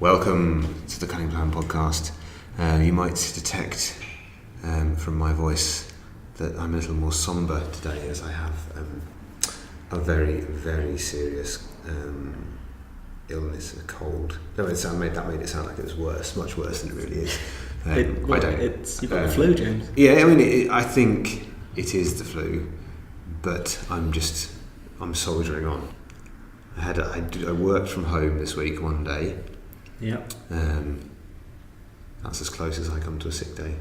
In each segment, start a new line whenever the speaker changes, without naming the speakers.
Welcome to the Cunning Plan podcast. You might detect from my voice that I'm a little more sombre today, as I have a very, very serious illness, a cold. No, that made it sound like it was worse, much worse than it really is.
You've got the flu, James.
Yeah, I mean, I think it is the flu, but I'm soldiering on. I worked from home this week one day.
Yeah.
That's as close as I come to a sick day,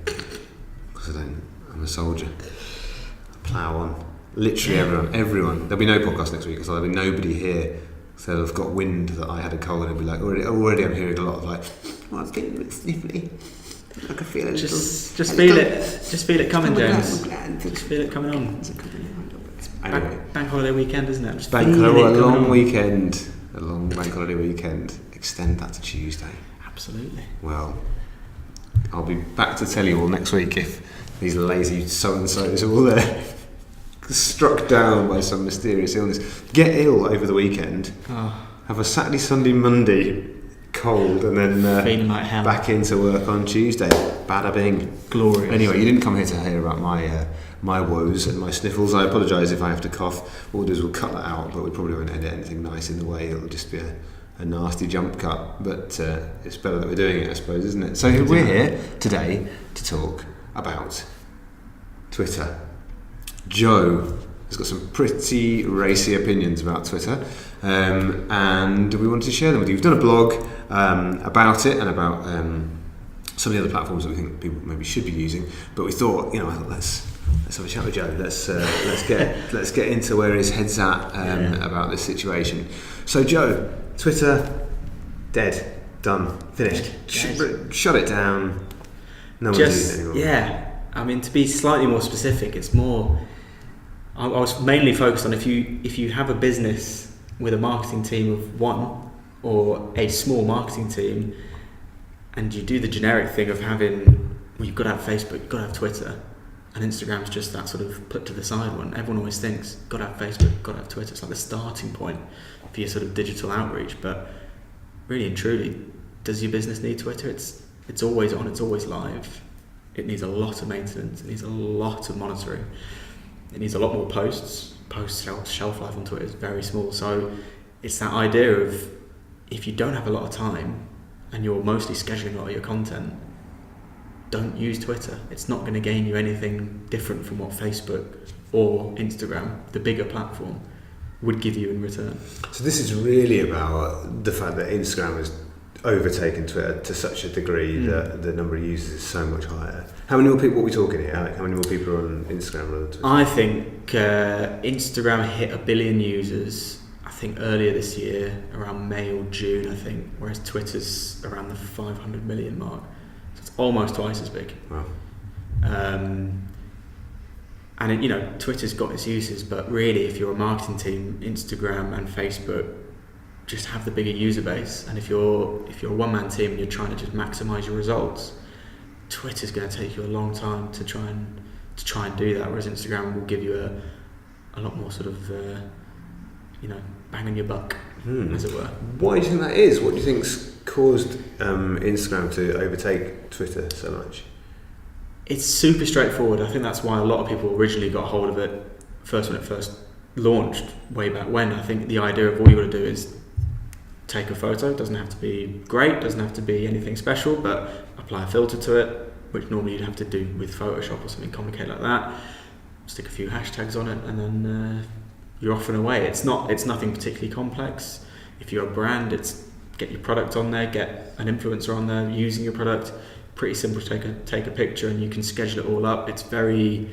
because I'm a soldier. I plough on. Literally everyone. There'll be no podcast next week because there'll be nobody here. So they've got wind that I had a cold, and they'll be like, already I'm hearing a lot of like, oh, it's getting a bit sniffly. I can feel it.
Just feel it coming, James. Just feel it coming on.
Anyway,
bank holiday weekend, isn't it?
A long bank holiday weekend. Extend that to Tuesday.
Absolutely.
Well, I'll be back to tell you all next week if these lazy so-and-sos are all there, struck down by some mysterious illness. Get ill over the weekend. Have a Saturday, Sunday, Monday cold, and then
feeling like hell.
Back into work on Tuesday. Bada bing.
Glorious.
Anyway, you didn't come here to hear about my woes and my sniffles. I apologise if I have to cough. What we'll do is we'll cut that out, but we probably won't edit anything nice in the way. It'll just be a nasty jump cut, but it's better that we're doing it, I suppose, isn't it? So we're here today to talk about Twitter. Joe has got some pretty racy opinions about Twitter, and we wanted to share them with you. We've done a blog about it and about some of the other platforms that we think people maybe should be using, but we thought, let's have a chat with Joe. Let's get into where his head's at about this situation. So Joe, Twitter, dead, done, finished. Shut it down. No one's using it anymore.
Yeah, I mean, to be slightly more specific, it's more. I was mainly focused on if you have a business with a marketing team of one or a small marketing team, and you do the generic thing of you've got to have Facebook, you've got to have Twitter, and Instagram's just that sort of put to the side one. Everyone always thinks, got to have Facebook, got to have Twitter. It's like the starting point for your sort of digital outreach. But really and truly, does your business need Twitter? It's always on, it's always live. It needs a lot of maintenance, it needs a lot of monitoring. It needs a lot more posts. Post shelf life on Twitter is very small. So it's that idea of, if you don't have a lot of time and you're mostly scheduling a lot of your content, don't use Twitter. It's not going to gain you anything different from what Facebook or Instagram, the bigger platform, would give you in return.
So this is really about the fact that Instagram has overtaken Twitter to such a degree that the number of users is so much higher. How many more people are we talking here, Alec? How many more people are on Instagram rather than Twitter?
I think Instagram hit 1 billion users, I think earlier this year, around May or June, I think, whereas Twitter's around the 500 million mark. It's almost twice as big.
Wow.
And Twitter's got its uses, but really, if you're a marketing team, Instagram and Facebook just have the bigger user base. And if you're a one-man team and you're trying to just maximise your results, Twitter's going to take you a long time to try and do that. Whereas Instagram will give you a lot more sort of bang on your buck, as it were.
Why do you think that is? What do you think's caused Instagram to overtake Twitter so much?
It's super straightforward. I think that's why a lot of people originally got hold of it when it first launched way back when. I think the idea of all you got to do is take a photo. It doesn't have to be great, doesn't have to be anything special, but apply a filter to it, which normally you'd have to do with Photoshop or something complicated like that. Stick a few hashtags on it, and then you're off and away. It's nothing particularly complex. If you're a brand, it's get your product on there, get an influencer on there using your product. Pretty simple to take a picture, and you can schedule it all up. It's very,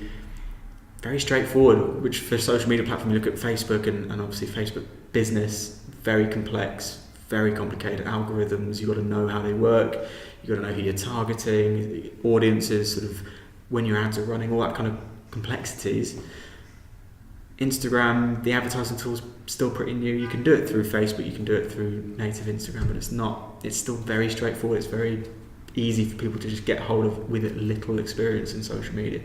very straightforward, which for social media platform, you look at Facebook and obviously Facebook business, very complex, very complicated algorithms. You've got to know how they work. You've got to know who you're targeting, audiences, sort of when your ads are running, all that kind of complexities. Instagram, the advertising tool's still pretty new. You can do it through Facebook, you can do it through native Instagram, but it's still very straightforward. It's very easy for people to just get hold of with little experience in social media.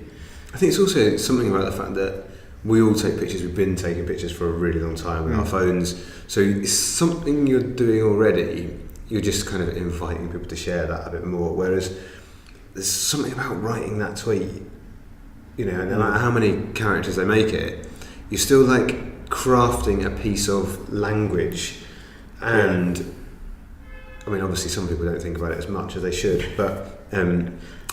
I think it's also something about the fact that we all take pictures. We've been taking pictures for a really long time with our phones. So it's something you're doing already. you're just kind of inviting people to share that a bit more. Whereas there's something about writing that tweet, you know, and no matter how many characters they make it, you're still like crafting a piece of language. And I mean, obviously some people don't think about it as much as they should, but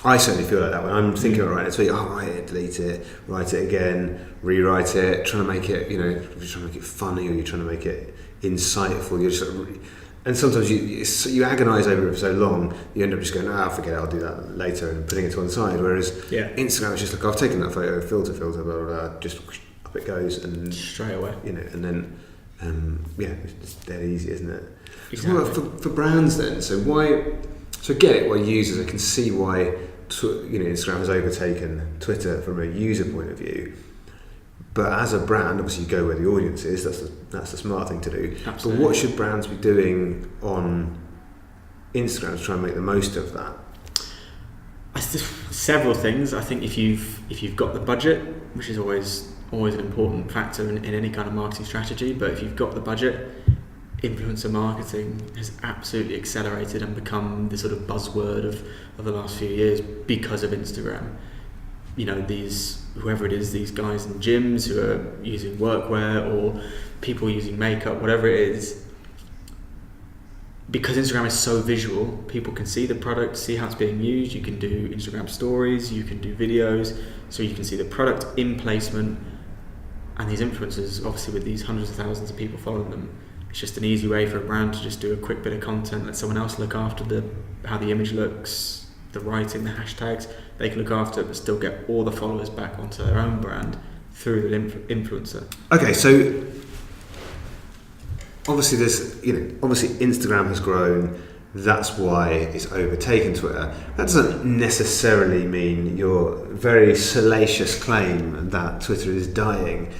I certainly feel like that when I'm thinking about writing a tweet. I'll write it, delete it, write it again, rewrite it, trying to make it, you know, you're trying to make it funny, or you're trying to make it insightful. You're just sort of and sometimes you agonise over it for so long, you end up just going, forget it, I'll do that later, and putting it to one side. Whereas Instagram is just like, I've taken that photo, filter, blah, blah, blah, just up it goes, and
straight away,
you know, and then it's dead easy, isn't it?
Exactly.
So for brands then, so I get it, why users, I can see why Instagram has overtaken Twitter from a user point of view. But as a brand, obviously you go where the audience is. That's the smart thing to do.
Absolutely.
But what should brands be doing on Instagram to try and make the most of that?
Several things. I think if you've got the budget, which is always an important factor in any kind of marketing strategy, but if you've got the budget, influencer marketing has absolutely accelerated and become the sort of buzzword of the last few years because of Instagram. You know, whoever it is, these guys in gyms who are using workwear, or people using makeup, whatever it is, because Instagram is so visual, people can see the product, see how it's being used. You can do Instagram stories, you can do videos, so you can see the product in placement. And these influencers, obviously with these hundreds of thousands of people following them, it's just an easy way for a brand to just do a quick bit of content, let someone else look after how the image looks, the writing, the hashtags. They can look after it but still get all the followers back onto their own brand through the influencer.
Okay, so obviously obviously Instagram has grown, that's why it's overtaken Twitter. That doesn't necessarily mean your very salacious claim that Twitter is dying.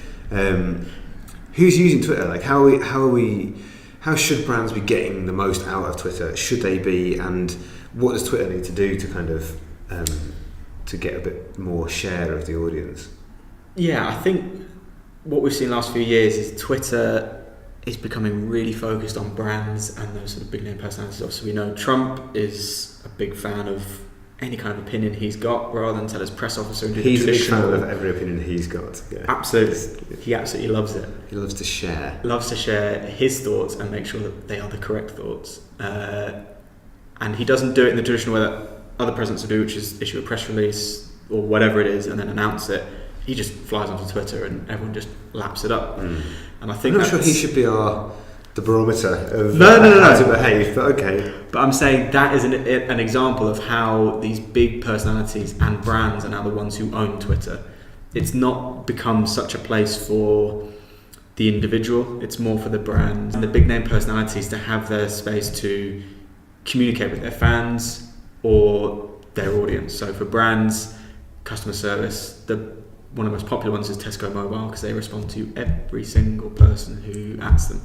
Who's using Twitter? Like how should brands be getting the most out of Twitter? Should they be, and what does Twitter need to do to kind of to get a bit more share of the audience?
Yeah, I think what we've seen the last few years is Twitter is becoming really focused on brands and those sort of big name personalities. Obviously, we know Trump is a big fan of any kind of opinion he's got, rather than tell his press officer and do
he's
the
a
traditional.
big fan of every opinion he's got. Yeah.
Absolutely, he absolutely loves it.
He loves to share.
Loves to share his thoughts and make sure that they are the correct thoughts. And he doesn't do it in the traditional way that other presidents will do, which is issue a press release or whatever it is and then announce it. He just flies onto Twitter and everyone just laps it up. And I think
I'm not sure he should be the barometer of
no.
how to behave, but okay.
But I'm saying that is an example of how these big personalities and brands are now the ones who own Twitter. It's not become such a place for the individual, it's more for the brands and the big name personalities to have their space to communicate with their fans or their audience. So for brands, customer service, one of the most popular ones is Tesco Mobile, because they respond to every single person who asks them.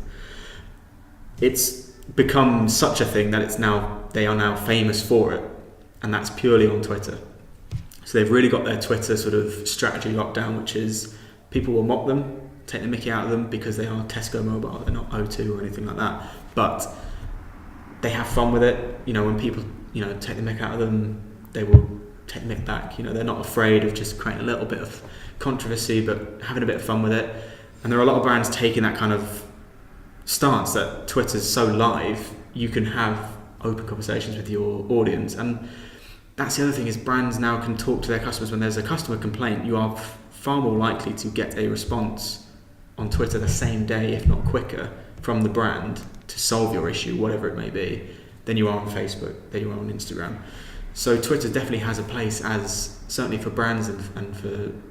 It's become such a thing that they are now famous for it, and that's purely on Twitter. So they've really got their Twitter sort of strategy locked down, which is people will mock them, take the mickey out of them because they are Tesco Mobile, they're not O2 or anything like that, but they have fun with it. You know, when people take the mick out of them, they will take the mick back. You know, they're not afraid of just creating a little bit of controversy but having a bit of fun with it. And there are a lot of brands taking that kind of stance that Twitter's so live, you can have open conversations with your audience. And that's the other thing, is brands now can talk to their customers. When there's a customer complaint, you are far more likely to get a response on Twitter the same day, if not quicker, from the brand to solve your issue, whatever it may be, than you are on Facebook, than you are on Instagram. So Twitter definitely has a place, as certainly for brands and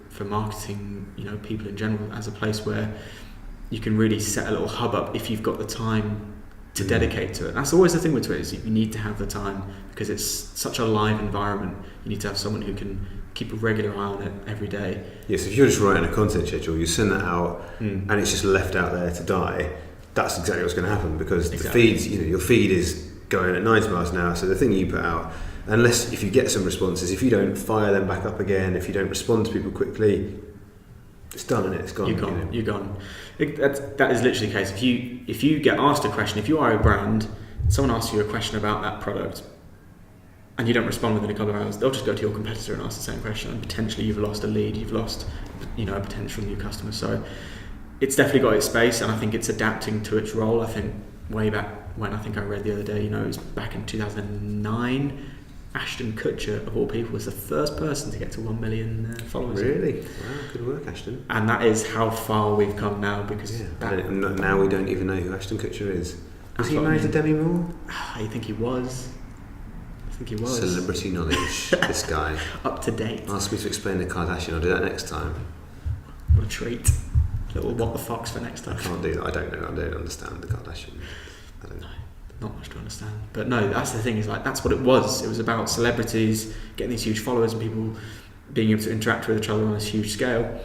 for marketing, people in general, as a place where you can really set a little hub up if you've got the time to dedicate to it. That's always the thing with Twitter, is you need to have the time, because it's such a live environment. You need to have someone who can keep a regular eye on it every day.
Yes, if you're just writing a content schedule, you send that out and it's just left out there to die, that's exactly what's going to happen, because the feeds, your feed is going at 90 miles an hour, so the thing you put out, unless if you get some responses, if you don't fire them back up again, if you don't respond to people quickly, it's done, and it's gone. You're
gone. That is literally the case. If you get asked a question, if you are a brand, someone asks you a question about that product and you don't respond within a couple of hours, they'll just go to your competitor and ask the same question, and potentially you've lost a lead, you've lost, a potential new customer. So it's definitely got its space, and I think it's adapting to its role. I think way back when, I think I read the other day, it was back in 2009, Ashton Kutcher, of all people, was the first person to get to 1 million followers.
Really? Wow, good work, Ashton.
And that is how far we've come now, because
now we don't even know who Ashton Kutcher is. Was he married to Demi Moore?
I think he was.
Celebrity knowledge, this guy.
Up to date.
Ask me to explain the Kardashian, I'll do that next time.
What a treat. Little what the fox for next time.
I can't do that, I don't know, I don't understand the Kardashian. I don't know.
Not much to understand. But no, that's the thing, is like, that's what it was. It was about celebrities getting these huge followers and people being able to interact with each other on this huge scale.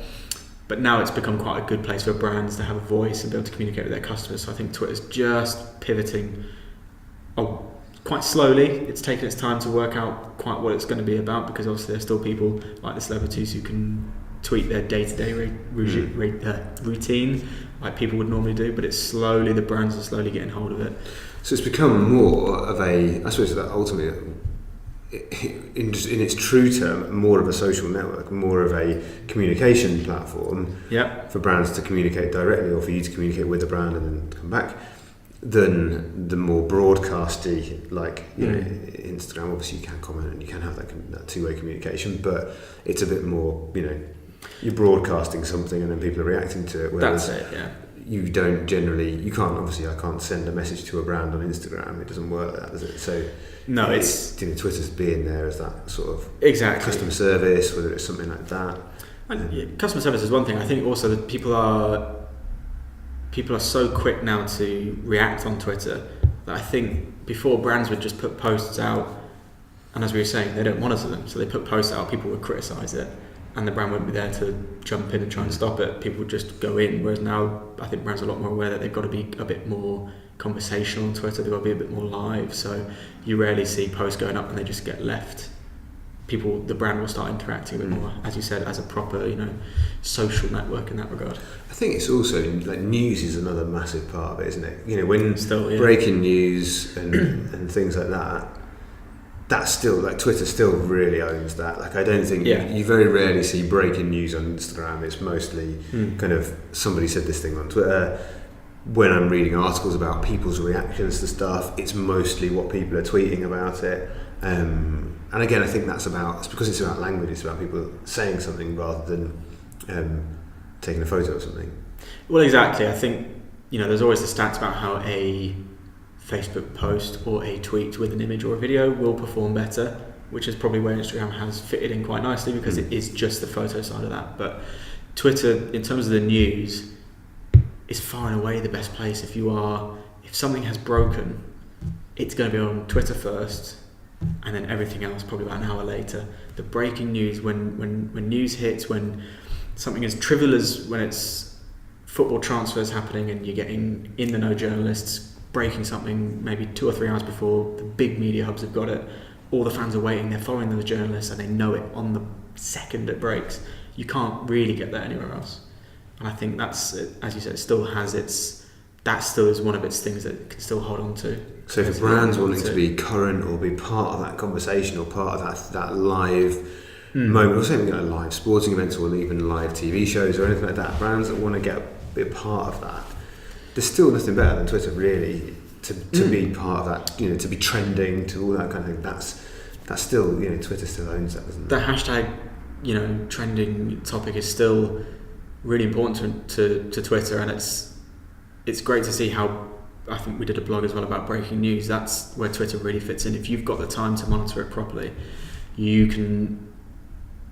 But now it's become quite a good place for brands to have a voice and be able to communicate with their customers. So I think Twitter's just pivoting quite slowly. It's taken its time to work out quite what it's going to be about, because obviously there's still people like the celebrities who can tweet their day-to-day routine like people would normally do, but the brands are slowly getting hold of it.
So it's become more of a, I suppose that ultimately, in its true term, more of a social network, more of a communication platform for brands to communicate directly, or for you to communicate with the brand and then come back, than the more broadcasty, like Instagram. Obviously you can comment and you can have that two-way communication, but it's a bit more, you're broadcasting something and then people are reacting to it, whereas
that's it, yeah.
You don't generally, I can't send a message to a brand on Instagram. It doesn't work like that, does it? So
no, it's
Twitter's being there as that sort of
exactly
customer service, whether it's something like that.
And customer service is one thing. I think also that people are so quick now to react on Twitter that I think before brands would just put posts out, and as we were saying, they don't monitor them, so they put posts out, people would criticise it, and the brand wouldn't be there to jump in and try and stop it. People would just go in, whereas now I think brands are a lot more aware that they've got to be a bit more conversational on Twitter, they've got to be a bit more live, so you rarely see posts going up and they just get left. The brand will start interacting a bit more, as you said, as a proper, social network in that regard.
I think it's also, like, news is another massive part of it, isn't it? When breaking news and things like that, that's still, like, Twitter still really owns that. Like, I don't think you very rarely see breaking news on Instagram. It's mostly kind of somebody said this thing on Twitter. When I'm reading articles about people's reactions to stuff, it's mostly what people are tweeting about it. And again, I think it's because it's about language. It's about people saying something rather than taking a photo of something.
Well, exactly. I think there's always the stats about how a Facebook post or a tweet with an image or a video will perform better, which is probably where Instagram has fitted in quite nicely, because it is just the photo side of that. But Twitter, in terms of the news, is far and away the best place. If something has broken, it's going to be on Twitter first, and then everything else probably about an hour later. The breaking news, when news hits, when something as trivial as when it's football transfers happening and you're getting in the know journalists breaking something maybe 2 or 3 hours before the big media hubs have got it, all the fans are waiting, they're following the journalists and they know it on the second it breaks. You can't really get that anywhere else. And I think that's, as you said, it still has that still is one of its things that it can still hold on to.
So for brands wanting to be current or be part of that conversation or part of that live moment, or something like live sporting events or even live TV shows or anything like that, brands that want to be a part of that, there's still nothing better than Twitter really to be part of that, to be trending, to all that kind of thing. That's still, Twitter still owns that, doesn't it?
The hashtag, trending topic is still really important to Twitter, and it's great to see how, I think we did a blog as well about breaking news. That's where Twitter really fits in. If you've got the time to monitor it properly, you can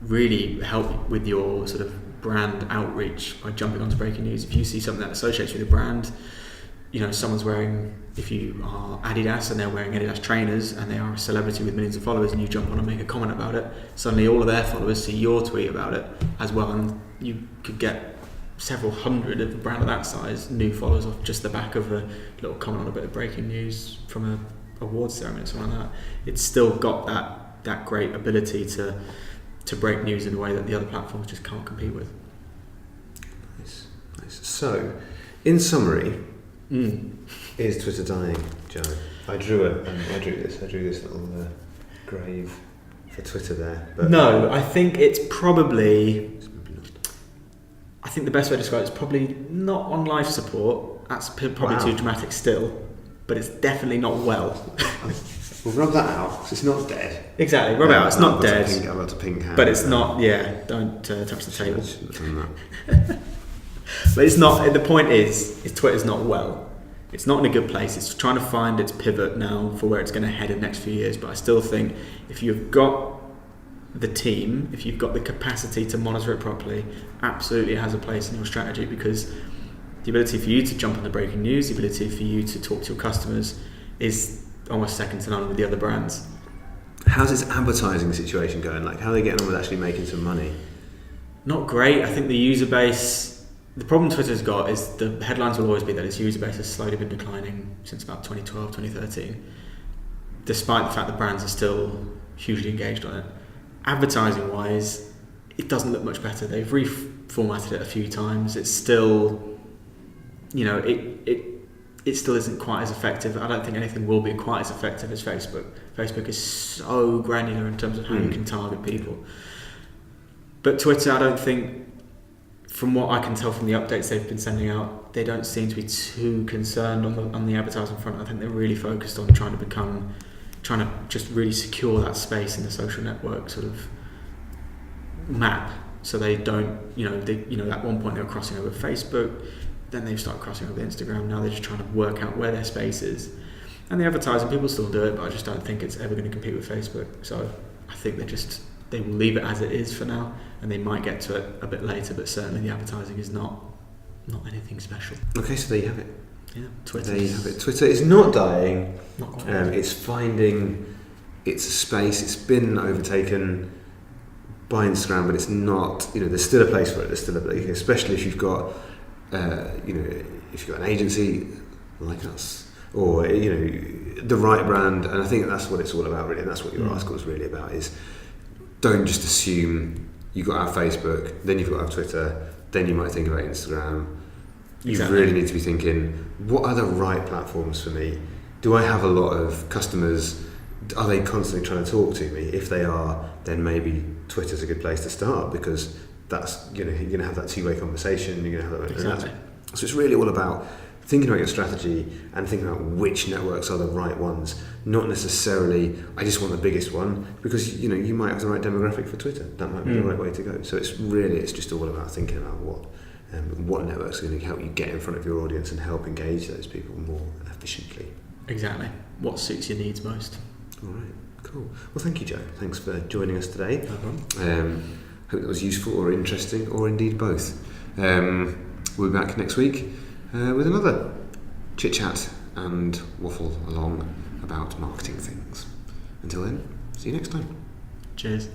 really help with your sort of brand outreach by jumping onto breaking news. If you see something that associates with a brand, someone's wearing, if you are Adidas and they're wearing Adidas trainers and they are a celebrity with millions of followers, and you jump on and make a comment about it, suddenly all of their followers see your tweet about it as well, and you could get several hundred of a brand of that size new followers off just the back of a little comment on a bit of breaking news from a awards ceremony or something like that. It's still got that great ability to break news in a way that the other platforms just can't compete with.
Nice. So, in summary, Is Twitter dying, Joe? I drew this little grave for Twitter there. But
No, I think it's probably. I think the best way to describe it is probably not on life support. That's probably too dramatic still, but it's definitely not well.
We'll rub that out, 'cause it's not dead.
Exactly, rub it out. It's not dead,
I've got a pink hand.
but it's not. Yeah, don't touch the table.
Shouldn't have done that.
But it's not. The point is Twitter's not well. It's not in a good place. It's trying to find its pivot now for where it's going to head in the next few years. But I still think if you've got the team, if you've got the capacity to monitor it properly, absolutely has a place in your strategy, because the ability for you to jump on the breaking news, the ability for you to talk to your customers is almost second to none with the other brands.
How's this advertising situation going? Like, how are they getting on with actually making some money?
Not great. I think the user base, the problem Twitter's got is the headlines will always be that its user base has slowly been declining since about 2012, 2013, despite the fact that brands are still hugely engaged on it. Advertising wise, it doesn't look much better. They've reformatted it a few times. It's still, it still isn't quite as effective. I don't think anything will be quite as effective as Facebook. Facebook is so granular in terms of how you can target people. But Twitter, I don't think, from what I can tell from the updates they've been sending out, they don't seem to be too concerned on the advertising front. I think they're really focused on trying to just really secure that space in the social network sort of map, so they don't, at one point they were crossing over Facebook, then they've started crossing over Instagram, now they're just trying to work out where their space is. And the advertising, people still do it, but I just don't think it's ever going to compete with Facebook. So I think they will leave it as it is for now, and they might get to it a bit later, but certainly the advertising is not anything special.
Okay, so there you have it.
Yeah, Twitter.
There you have it. Twitter is not dying.
Not quite.
It's finding its space. It's been overtaken by Instagram, but it's not. There's still a place for it. There's still a place, especially if you've got, if you've got an agency like us, or the right brand. And I think that's what it's all about, really. And that's what your article is really about. Is don't just assume you've got to have Facebook, then you've got to have Twitter, then you might think about Instagram. You really need to be thinking, what are the right platforms for me? Do I have a lot of customers? Are they constantly trying to talk to me? If they are, then maybe Twitter's a good place to start, because that's you're going to have that two-way conversation. You're going to have that.
Exactly.
So it's really all about thinking about your strategy and thinking about which networks are the right ones. Not necessarily, I just want the biggest one, because you might have the right demographic for Twitter. That might be the right way to go. So it's just all about thinking about what networks are going to help you get in front of your audience and help engage those people more efficiently.
Exactly. What suits your needs most.
All right, cool. Well, thank you, Joe. Thanks for joining us today.
No problem.
Hope that was useful or interesting, or indeed both. We'll be back next week with another chit-chat and waffle along about marketing things. Until then, see you next time.
Cheers.